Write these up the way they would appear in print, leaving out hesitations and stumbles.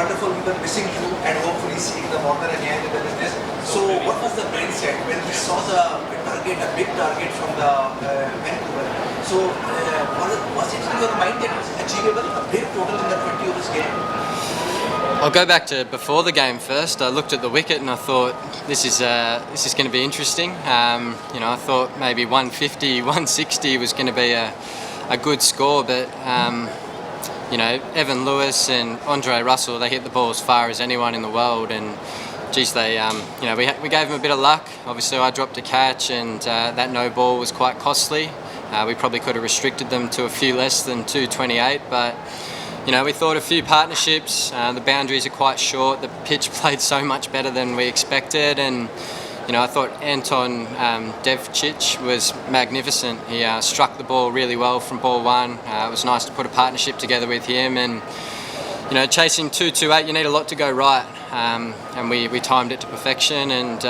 wonderful. We were missing you and hopefully seeing the water again in the business. So what was the mindset when we saw a big target from the Vancouver? So was it in your mind that it was achievable, a big total in the 20 overs game? I'll go back to before the game first. I looked at the wicket and I thought this is going to be interesting. I thought maybe 150, 160 was going to be a good score, but Evan Lewis and Andre Russell, they hit the ball as far as anyone in the world, and geez, we gave them a bit of luck. Obviously, I dropped a catch, and that no ball was quite costly. We probably could have restricted them to a few less than 228, but we thought a few partnerships. The boundaries are quite short. The pitch played so much better than we expected, and I thought Anton Devcic was magnificent. He struck the ball really well from ball one. It was nice to put a partnership together with him, and chasing 228, you need a lot to go right, and we timed it to perfection, and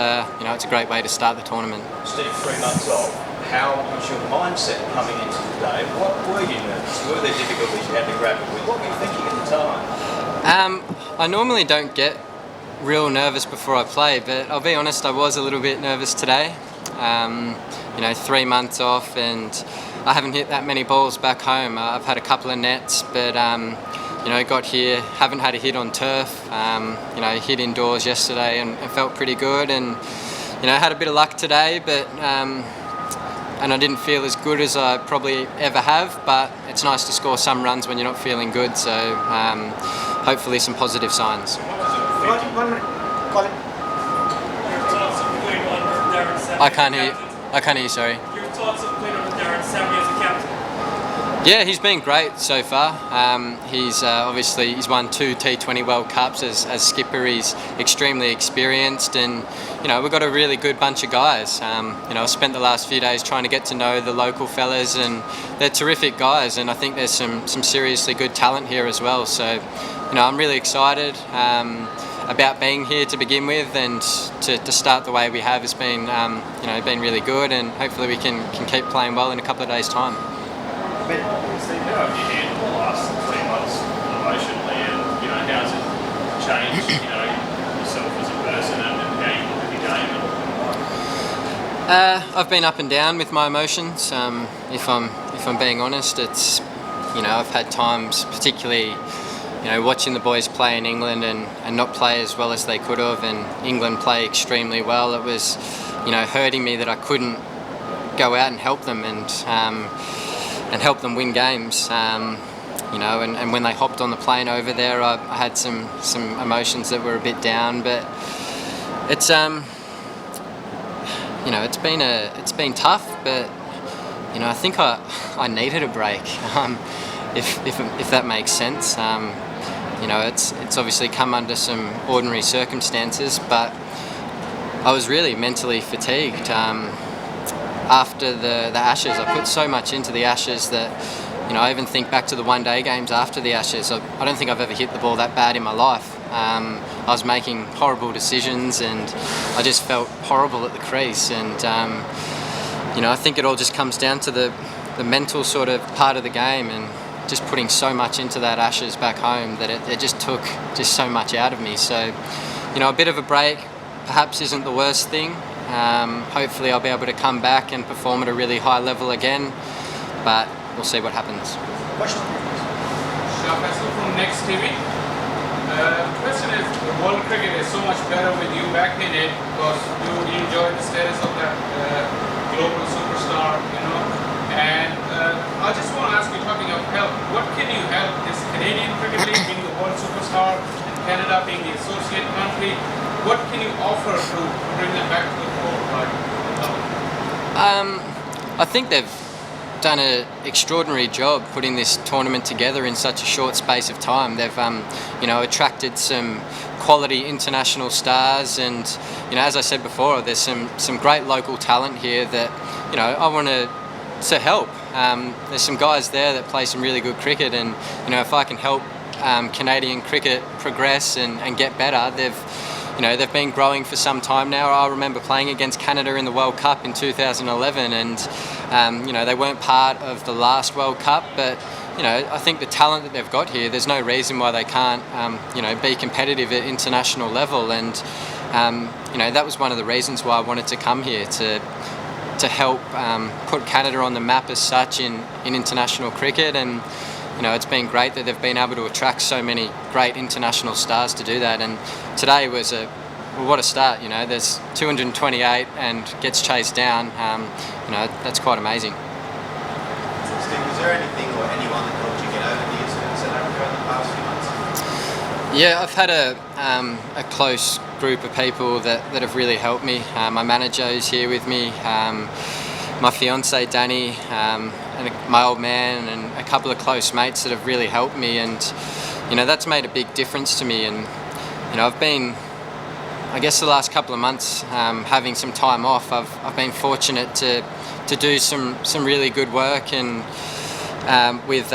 it's a great way to start the tournament. Steve, 3 months off. How was your mindset coming into today? What were you nervous? Were there difficulties you had to grapple with? What were you thinking at the time? I normally don't get real nervous before I play, but I'll be honest, I was a little bit nervous today. 3 months off, and I haven't hit that many balls back home. I've had a couple of nets, but got here, haven't had a hit on turf. Hit indoors yesterday and felt pretty good, and had a bit of luck today, but and I didn't feel as good as I probably ever have, but it's nice to score some runs when you're not feeling good, so hopefully some positive signs. 1 minute. Colin. Your thoughts of playing under Darren Sammy? I can't hear you, sorry. Your thoughts of playing under Darren Sammy as a captain? Yeah, he's been great so far. He's he's won 2 T20 World Cups as skipper. He's extremely experienced, and we've got a really good bunch of guys. I've spent the last few days trying to get to know the local fellas, and they're terrific guys, and I think there's some seriously good talent here as well. So I'm really excited about being here to begin with, and to start the way we have has been been really good, and hopefully we can keep playing well in a couple of days' time. Steve, how have you handled the last 3 months emotionally, and how's it changed yourself as a person and how you look at the game? I've been up and down with my emotions. If I'm being honest, it's I've had times, particularly watching the boys play in England and not play as well as they could have, and England play extremely well. It was hurting me that I couldn't go out and help them and help them win games. And when they hopped on the plane over there, I had some emotions that were a bit down, but it's it's been tough, but I think I needed a break, if that makes sense. It's obviously come under some ordinary circumstances, but I was really mentally fatigued. After the Ashes, I put so much into the Ashes that I even think back to the one-day games after the Ashes. I don't think I've ever hit the ball that bad in my life. I was making horrible decisions, and I just felt horrible at the crease. And I think it all just comes down to the mental sort of part of the game, and just putting so much into that Ashes back home that it just took so much out of me. So a bit of a break perhaps isn't the worst thing. Hopefully I'll be able to come back and perform at a really high level again, but we'll see what happens. Question. Shah Faisal from Next TV. The question is, the world cricket is so much better with you back in it, because you enjoy the status of that global superstar, and I just want to ask you, talking of help, what can you help this Canadian Cricket League being the world superstar, and Canada being the associate country? What can you offer to bring them back to the fore? I think they've done an extraordinary job putting this tournament together in such a short space of time. They've attracted some quality international stars, and as I said before, there's some great local talent here that I want to help. There's some guys there that play some really good cricket, and if I can help Canadian cricket progress and get better, they've been growing for some time now. I remember playing against Canada in the World Cup in 2011, and they weren't part of the last World Cup, but you know, I think the talent that they've got here, there's no reason why they can't, you know, be competitive at international level. And you know, that was one of the reasons why I wanted to come here, to help put Canada on the map as such in international cricket. And you know, it's been great that they've been able to attract so many great international stars to do that. And today was well, what a start. You know, there's 228 and gets chased down. You know, that's quite amazing. Steve, was there anything or anyone that helped you get over the incident in South Africa in the past few months? Yeah, I've had a close group of people that have really helped me. My manager is here with me, my fiance Danny, and my old man, and a couple of close mates that have really helped me. And you know, that's made a big difference to me. And you know, I've been, I guess, the last couple of months having some time off. I've been fortunate to do some really good work, and with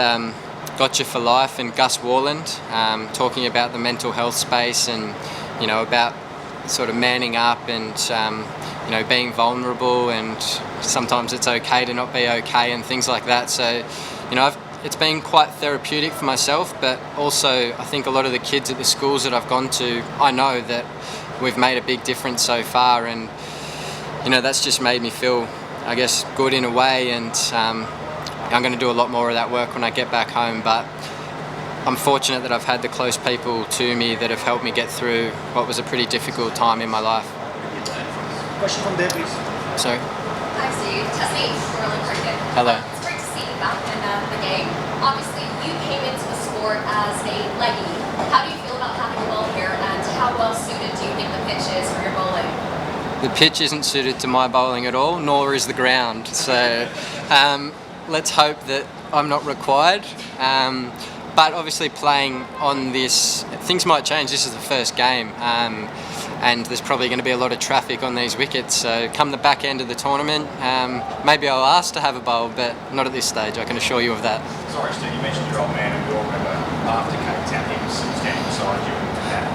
Gotcha for Life and Gus Warland, talking about the mental health space, and you know, about sort of manning up and you know, being vulnerable, and sometimes it's okay to not be okay, and things like that. So you know, it's been quite therapeutic for myself, but also I think a lot of the kids at the schools that I've gone to, I know that we've made a big difference so far, and you know, that's just made me feel, I guess, good in a way. And I'm going to do a lot more of that work when I get back home, but I'm fortunate that I've had the close people to me that have helped me get through what was a pretty difficult time in my life. Question from there, please. Sorry? Hi, Steve. Tessie, World Cricket. Hello. It's great to see you back in the game. Obviously, you came into the sport as a leggy. How do you feel about having the ball here, and how well suited do you think the pitch is for your bowling? The pitch isn't suited to my bowling at all, nor is the ground. So let's hope that I'm not required. But obviously, playing on this, things might change. This is the first game, and there's probably going to be a lot of traffic on these wickets. So come the back end of the tournament, maybe I'll ask to have a bowl, but not at this stage, I can assure you of that. Sorry, Steve, you mentioned your old man, and we all remember after Cape Town, he was standing beside you and that.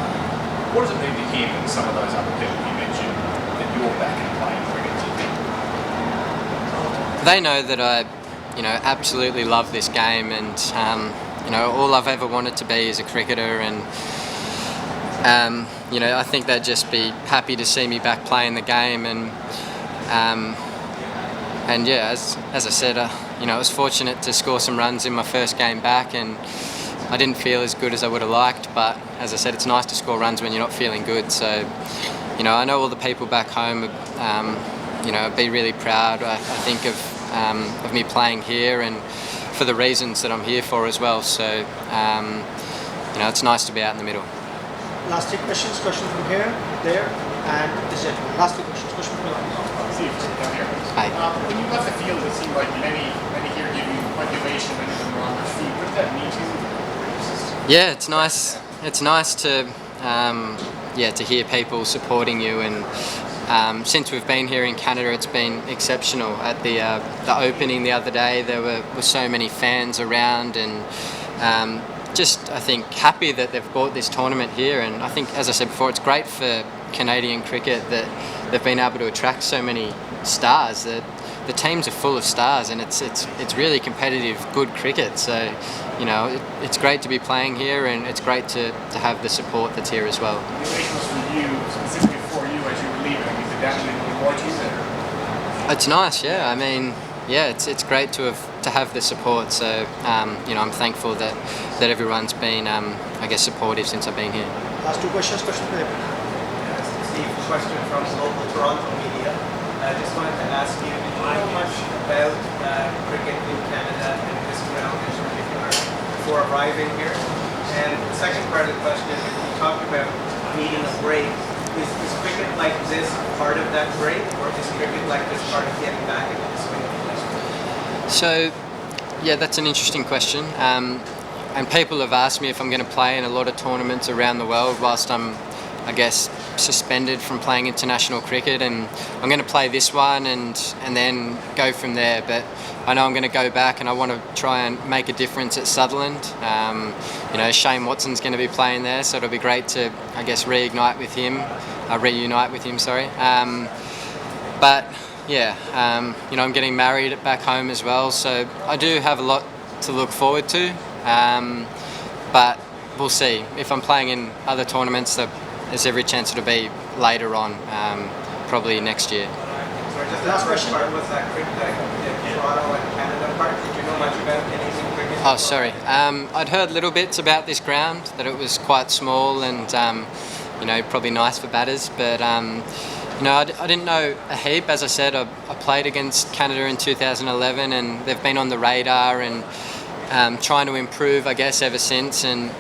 What does it mean to him and some of those other people you mentioned that you're back and playing cricket? They know that I, you know, absolutely love this game, and you know, all I've ever wanted to be is a cricketer. And you know, I think they'd just be happy to see me back playing the game. And yeah, as I said, you know, I was fortunate to score some runs in my first game back, and I didn't feel as good as I would have liked, but as I said, it's nice to score runs when you're not feeling good. So you know, I know all the people back home, you know, be really proud, I think, of me playing here, and for the reasons that I'm here for as well. So you know, it's nice to be out in the middle. Last two questions. Question from here, there, and this gentleman. Last two questions. Question from here. Steve, down here. Hi. When you left the field, it seemed like many here give you motivation, many of them were on their feet. What did that mean to you? Yeah, it's nice. It's nice to yeah, to hear people supporting you. And since we've been here in Canada, it's been exceptional. At the opening the other day, there were so many fans around, and just, I think, happy that they've brought this tournament here. And I think, as I said before, it's great for Canadian cricket that they've been able to attract so many stars. That the teams are full of stars, and it's really competitive, good cricket. So you know, it's great to be playing here, and it's great to have the support that's here as well. The relation was for you, specifically for you as you were leaving. I mean, did that mean more to you there? It's nice, yeah. I mean, yeah, it's great to have the support. So you know, I'm thankful that everyone's been, I guess, supportive since I've been here. Last two questions. Question from there. Steve, question from local Toronto media. I just wanted to ask you, do you know much about cricket in Canada and this ground in particular before arriving here? And the second part of the question is, you talked about needing a break. Is cricket like this part of that break, or is cricket like this part of getting back into the swing of things? So, yeah, that's an interesting question. And people have asked me if I'm going to play in a lot of tournaments around the world whilst I'm, I guess, suspended from playing international cricket. And I'm going to play this one and then go from there. But I know I'm going to go back, and I want to try and make a difference at Sutherland. You know, Shane Watson's going to be playing there, so it'll be great to, I guess, reunite with him. Sorry. But yeah, you know, I'm getting married back home as well, so I do have a lot to look forward to. But we'll see. If I'm playing in other tournaments, there's every chance it'll be later on, probably next year. Sorry, just the last question was that the Toronto and Canada part. Did you know much about Canadian cricket? Oh, sorry. I'd heard little bits about this ground, that it was quite small and probably nice for batters, but I didn't know a heap. As I said, I played against Canada in 2011, and they've been on the radar and trying to improve, I guess, ever since. And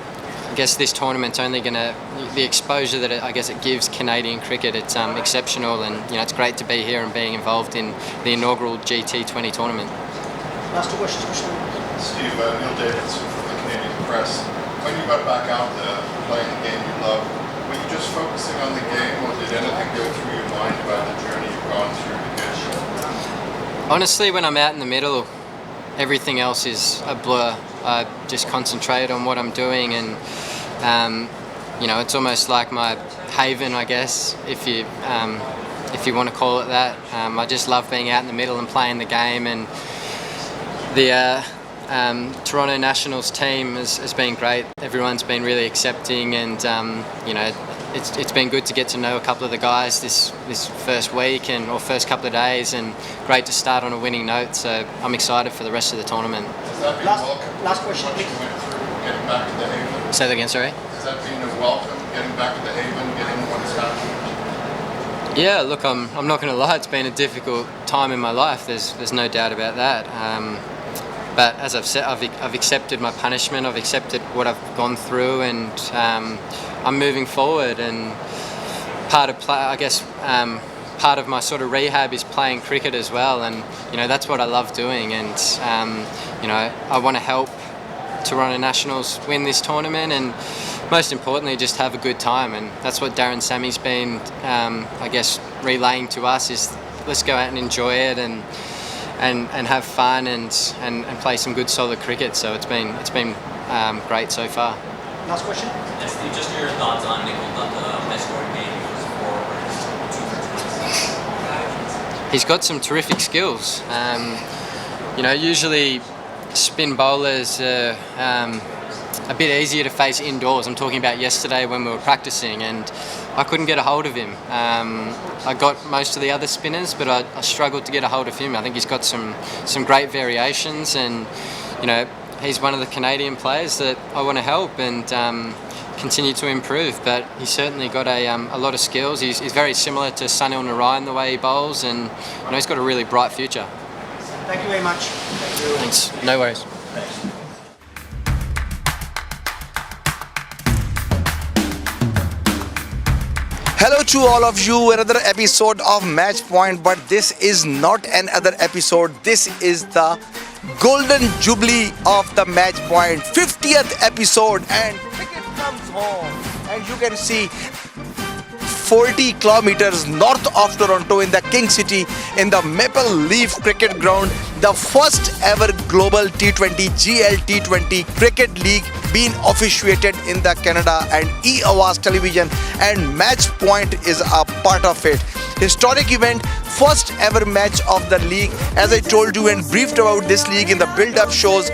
I guess this tournament's only the exposure that it gives Canadian cricket, it's exceptional, and it's great to be here and being involved in the inaugural T20 tournament. Last two questions. Steve, Neil Davidson from the Canadian Press. When you got back out there playing the game you love, were you just focusing on the game, or did anything go through your mind about the journey you've gone through to get here? Honestly, when I'm out in the middle, everything else is a blur. I just concentrate on what I'm doing, and it's almost like my haven, I guess, if you want to call it that. I just love being out in the middle and playing the game, and the Toronto Nationals team has been great. Everyone's been really accepting, and it's been good to get to know a couple of the guys this first week or first couple of days, and great to start on a winning note. So I'm excited for the rest of the tournament. Has that been welcome? Last question, please. You went through getting back to the haven? Say that again, sorry? Has that been a welcome, getting back to the haven, getting what's happened? Yeah, look, I'm not going to lie. It's been a difficult time in my life. There's no doubt about that. But as I've said, I've accepted my punishment. I've accepted what I've gone through, and I'm moving forward. And part of my sort of rehab is playing cricket as well. And that's what I love doing. And I want to help Toronto Nationals win this tournament, and most importantly, just have a good time. And that's what Darren Sammy's been, relaying to us, is let's go out and enjoy it and have fun and play some good solid cricket. So it's been great so far. Last question. Yes, Steve, just your thoughts on Nick Dutta, high scoring game. He was 4 He's got some terrific skills. Usually spin bowlers are a bit easier to face indoors. I'm talking about yesterday when we were practicing, and I couldn't get a hold of him. I got most of the other spinners, but I struggled to get a hold of him. I think he's got some great variations, and he's one of the Canadian players that I want to help and continue to improve. But he's certainly got a lot of skills. He's very similar to Sunil Narayan the way he bowls, and he's got a really bright future. Thank you very much. Thank you. Thanks. No worries. Hello to all of you, another episode of Match Point, but this is not another episode. This is the Golden Jubilee of the Match Point, 50th episode, and cricket comes home. And you can see 40 kilometers north of Toronto in the King City, in the Maple Leaf Cricket Ground, the first ever global T20 GL Cricket League being officiated in the Canada, and E-Awas Television and Match Point is a part of it. Historic event, first ever match of the league. As I told you and briefed about this league in the build-up shows,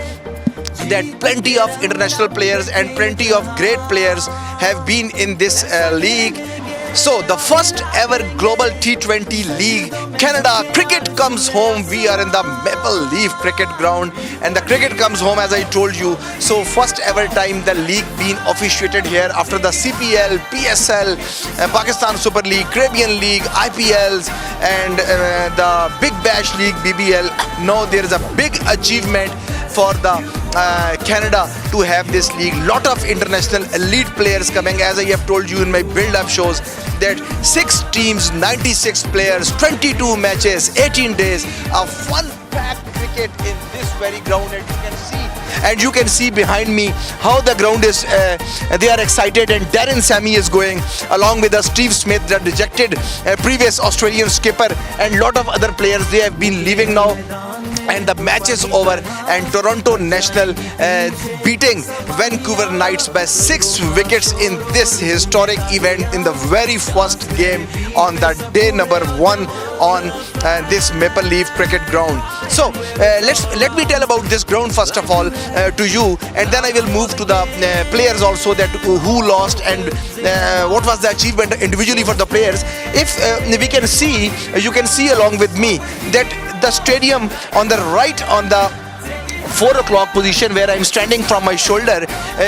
that plenty of international players and plenty of great players have been in this league. So the first ever global T20 league, Canada cricket comes home. We are in the Maple Leaf Cricket Ground, and the cricket comes home, as I told you. So first ever time the league being officiated here after the CPL, PSL, Pakistan Super League, Caribbean League, IPLs, and the Big Bash League, BBL. Now there is a big achievement for the Canada to have this league. Lot of international elite players coming, as I have told you in my build-up shows, that 6 teams, 96 players, 22 matches, 18 days, a fun-packed cricket in this very ground. And you can see behind me how the ground is, they are excited, and Darren Sammy is going along with Steve Smith, the rejected previous Australian skipper, and lot of other players. They have been leaving now. and the match is over, and Toronto National beating Vancouver Knights by 6 wickets in this historic event in the very first game on the day number 1 on this Maple Leaf cricket ground. So let me tell about this ground first of all to you, and then I will move to the players also, that who lost and what was the achievement individually for the players. If we can see, you can see along with me that the stadium on the right, on the 4 o'clock position where I'm standing from my shoulder,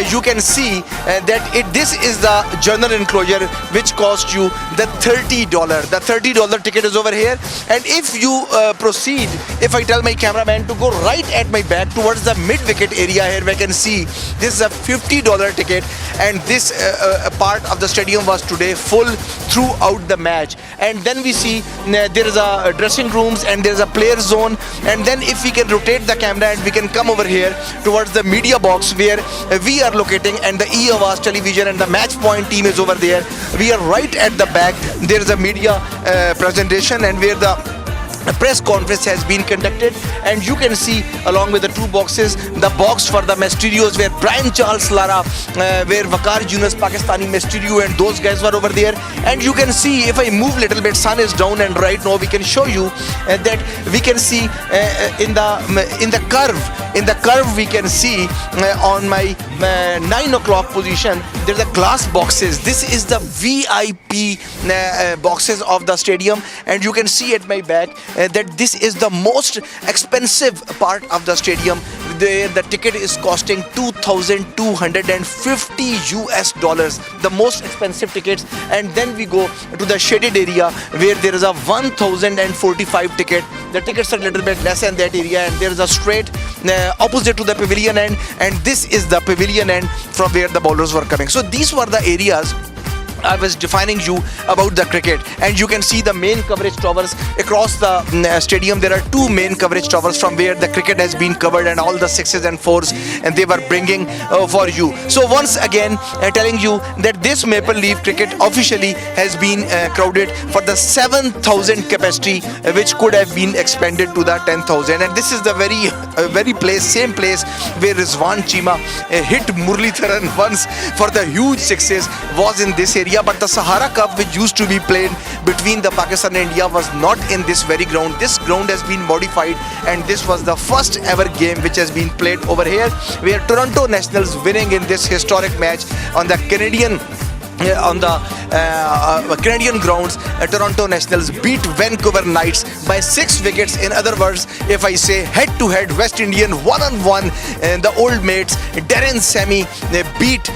you can see that this is the general enclosure which cost you the $30. The $30 ticket is over here, and if you proceed, if I tell my cameraman to go right at my back towards the mid wicket area here, we can see this is a $50 ticket, and this part of the stadium was today full throughout the match. And then we see there is a dressing rooms and there is a player zone, and then if we can rotate the camera and we can come over here towards the media box where we are locating, and the E-Avaz television and the match point team is over there. We are right at the back. There is a media presentation and where the press conference has been conducted, and you can see along with the 2 boxes, the box for the Mysterios where Brian Charles Lara, where Waqar Yunus, Pakistani Mysterio, and those guys were over there. And you can see, if I move little bit, sun is down, and right now we can show you that we can see in the curve we can see on my 9 o'clock position there's a glass boxes. This is the VIP boxes of the stadium, and you can see at my back that this is the most expensive part of the stadium. The ticket is costing $2,250 the most expensive tickets. And then we go to the shaded area where there is a 1,045 ticket. The tickets are a little bit less in that area, and there is a straight opposite to the pavilion end, and this is the pavilion end from where the bowlers were coming. So these were the areas I was defining you about the cricket. And you can see the main coverage towers across the stadium. There are 2 main coverage towers from where the cricket has been covered, and all the 6s and 4s, and they were bringing for you. So once again telling you that this Maple Leaf cricket officially has been crowded for the 7,000 capacity, which could have been expanded to the 10,000. And this is the very same place where Rizwan Cheema hit Muralitharan once for the huge 6s, was in this area. But the Sahara Cup, which used to be played between the Pakistan and India, was not in this very ground. This ground has been modified, and this was the first ever game which has been played over here, where Toronto Nationals winning in this historic match on the Canadian grounds. Toronto Nationals beat Vancouver Knights by 6 wickets. In other words, if I say head-to-head West Indian one-on-one, the old mates Darren Sammy beat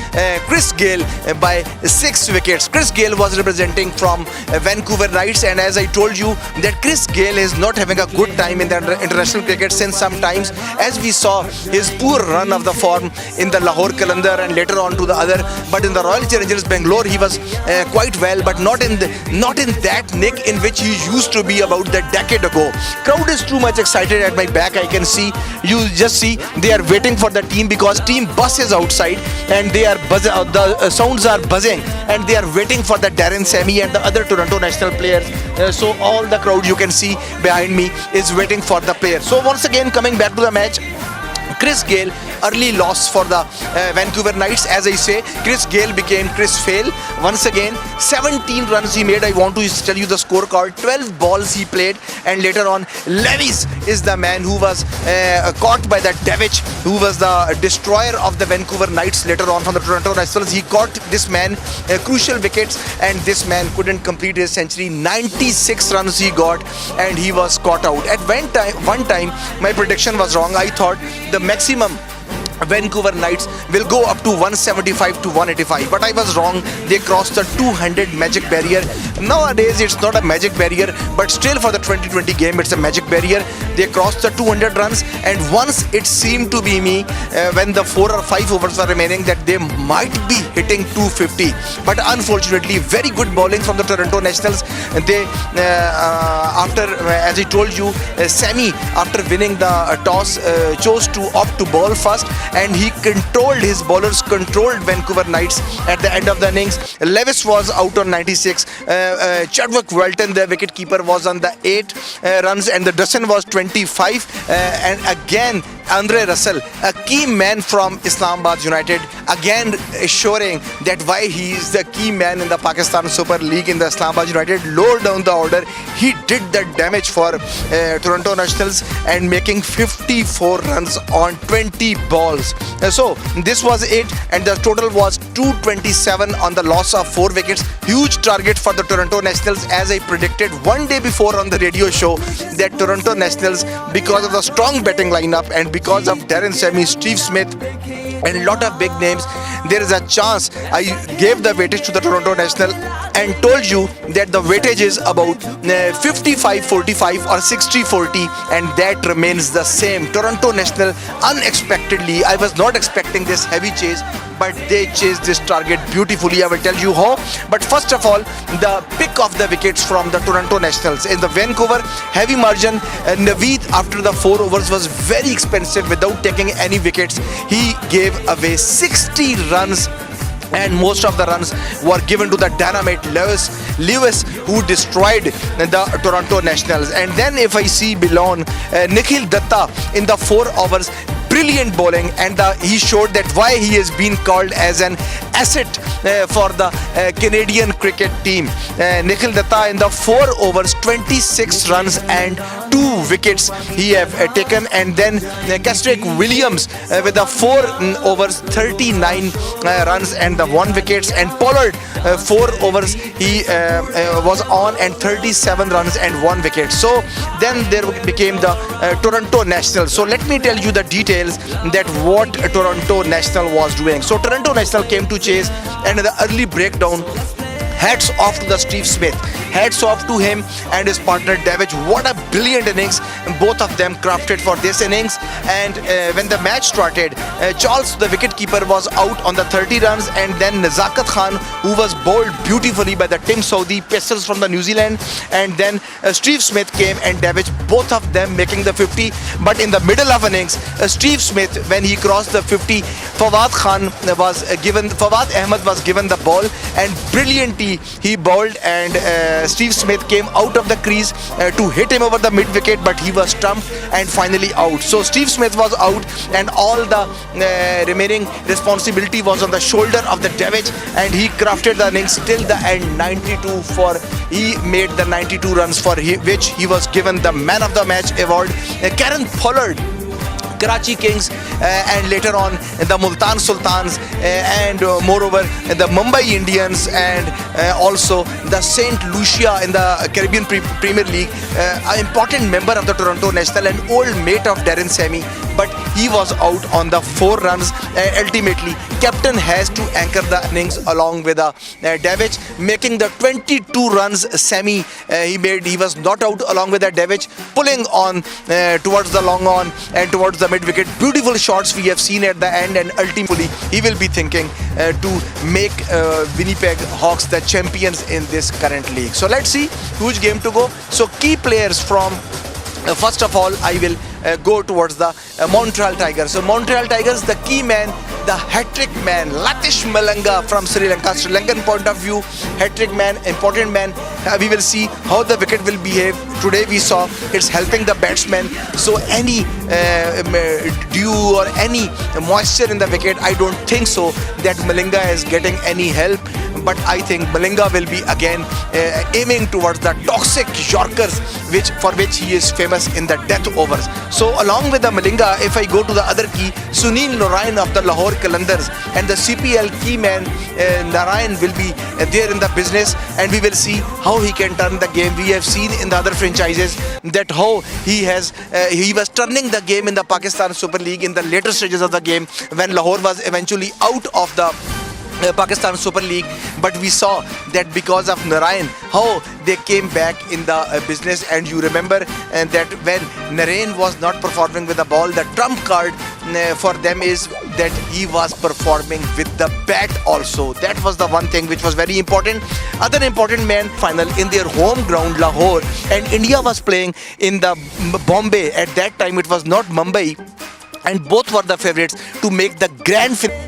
Chris Gale by 6 wickets. Chris Gale was representing from Vancouver Knights, and as I told you that Chris Gale is not having a good time in the international cricket since some times, as we saw his poor run of the form in the Lahore Qalandar and later on to the other. But in the Royal Challengers Bangalore, he was quite well, but not in that nick in which he used to be about a decade ago. Crowd is too much excited at my back. I can see, you just see, they are waiting for the team because team bus is outside, and they are the sounds are buzzing, and they are waiting for the Darren Sammy and the other Toronto National players. So all the crowd you can see behind me is waiting for the player. So once again, coming back to the match, Chris Gale, early loss for the Vancouver Knights. As I say, Chris Gale became Chris Fail. Once again, 17 runs he made. I want to tell you the scorecard. 12 balls he played, and later on, Levis is the man who was caught by the Devich, who was the destroyer of the Vancouver Knights later on from the Toronto Nationals. He caught this man crucial wickets, and this man couldn't complete his century. 96 runs he got, and he was caught out. At one time, my prediction was wrong. I thought the maximum Vancouver Knights will go up to 175 to 185, but I was wrong. They crossed the 200 magic barrier. Nowadays it's not a magic barrier, but still for the 2020 game it's a magic barrier. They crossed the 200 runs, and once it seemed to be me when the 4 or 5 overs were remaining that they might be hitting 250, but unfortunately very good bowling from the Toronto Nationals. They after as I told you, Sammy, after winning the toss, chose to opt to bowl first, and he controlled his bowlers, controlled Vancouver Knights at the end of the innings. Levis was out on 96. Chadwick Walton, the wicket keeper, was on the 8 runs, and the Dustin was 25. And again, Andre Russell, a key man from Islamabad United, again assuring that why he is the key man in the Pakistan Super League in the Islamabad United. Lower down the order, he did the damage for Toronto Nationals and making 54 runs on 20 balls. So this was it, and the total was 227 on the loss of 4 wickets. Huge target for the Toronto Nationals, as I predicted one day before on the radio show that Toronto Nationals, because of the strong batting lineup and because of Darren Sammy, Steve Smith, and lot of big names, there is a chance. I gave the weightage to the Toronto National and told you that the weightage is about 55-45 or 60-40, and that remains the same. Toronto National, unexpectedly, I was not expecting this heavy chase, but they chased this target beautifully. I will tell you how. But first of all, the pick of the wickets from the Toronto Nationals in the Vancouver, heavy margin. Naveed, after the 4 overs, was very expensive without taking any wickets. He gave away 60 runs, and most of the runs were given to the dynamite Lewis, who destroyed the Toronto Nationals. And then if I see below, Nikhil Datta in the 4 overs, brilliant bowling, and he showed that why he has been called as an asset for the Canadian cricket team. Nikhil Datta in the 4 overs, 26 runs and 2 wickets he have taken. And then Keswick Williams with the 4 overs, 39 runs and the 1 wickets. And Pollard 4 overs, he was on and 37 runs and 1 wicket. So then there became the Toronto National. So let me tell you the details that what Toronto National was doing. So Toronto National came to chase, and the early breakdown, hats off to the Steve Smith, hats off to him and his partner Davidge. What a brilliant innings both of them crafted for this innings. And when the match started, Charles, the wicketkeeper, was out on the 30 runs, and then Nazakat Khan, who was bowled beautifully by the Tim Southee Pacers from the New Zealand, and then Steve Smith came and Davidge, both of them making the 50. But in the middle of innings, Steve Smith, when he crossed the 50, Fawad Ahmed was given the ball, and brilliantly he bowled, and Steve Smith came out of the crease to hit him over the mid wicket, but he was stumped and finally out. So Steve Smith was out, and all the remaining responsibility was on the shoulder of the Davidge, and he crafted the innings till the end. 92 for, he made the 92 runs for which he was given the man of the match award. Karen Pollard, Karachi Kings, and later on the Multan Sultans, and moreover the Mumbai Indians, and also the St. Lucia in the Caribbean Premier League, an important member of the Toronto National, an old mate of Darren Sammy, but he was out on the 4 runs. Ultimately, captain has to anchor the innings along with Davidge, making the 22 runs. Sammy he was not out along with Davidge, pulling on towards the long on and towards the mid wicket. Beautiful shots we have seen at the end, and ultimately he will be thinking to make Winnipeg Hawks the champions in this current league. So let's see, huge game to go. So key players from first of all, I will go towards the Montreal Tigers. So Montreal Tigers, the key man, the hat-trick man, Latish Malanga from Sri Lanka. Sri Lankan point of view, hat-trick man, important man. We will see how the wicket will behave. Today we saw it's helping the batsmen. So any dew or any moisture in the wicket, I don't think so that Malanga is getting any help. But I think Malanga will be again aiming towards the toxic Yorkers, for which he is famous in the death overs. So along with the Malanga, if I go to the other key, Sunil Narayan of the Lahore Qalandars, and the CPL key man Narayan will be there in the business, and we will see how he can turn the game. We have seen in the other franchises that how he was turning the game in the Pakistan Super League in the later stages of the game when Lahore was eventually out of the Pakistan Super League. But we saw that because of Narayan, how they came back in the business. And you remember that when Narayan was not performing with the ball, the trump card for them is that he was performing with the bat also. That was the one thing which was very important. Other important man final in their home ground Lahore, and India was playing in the Bombay. At that time it was not Mumbai. and both were the favorites to make the grand finale.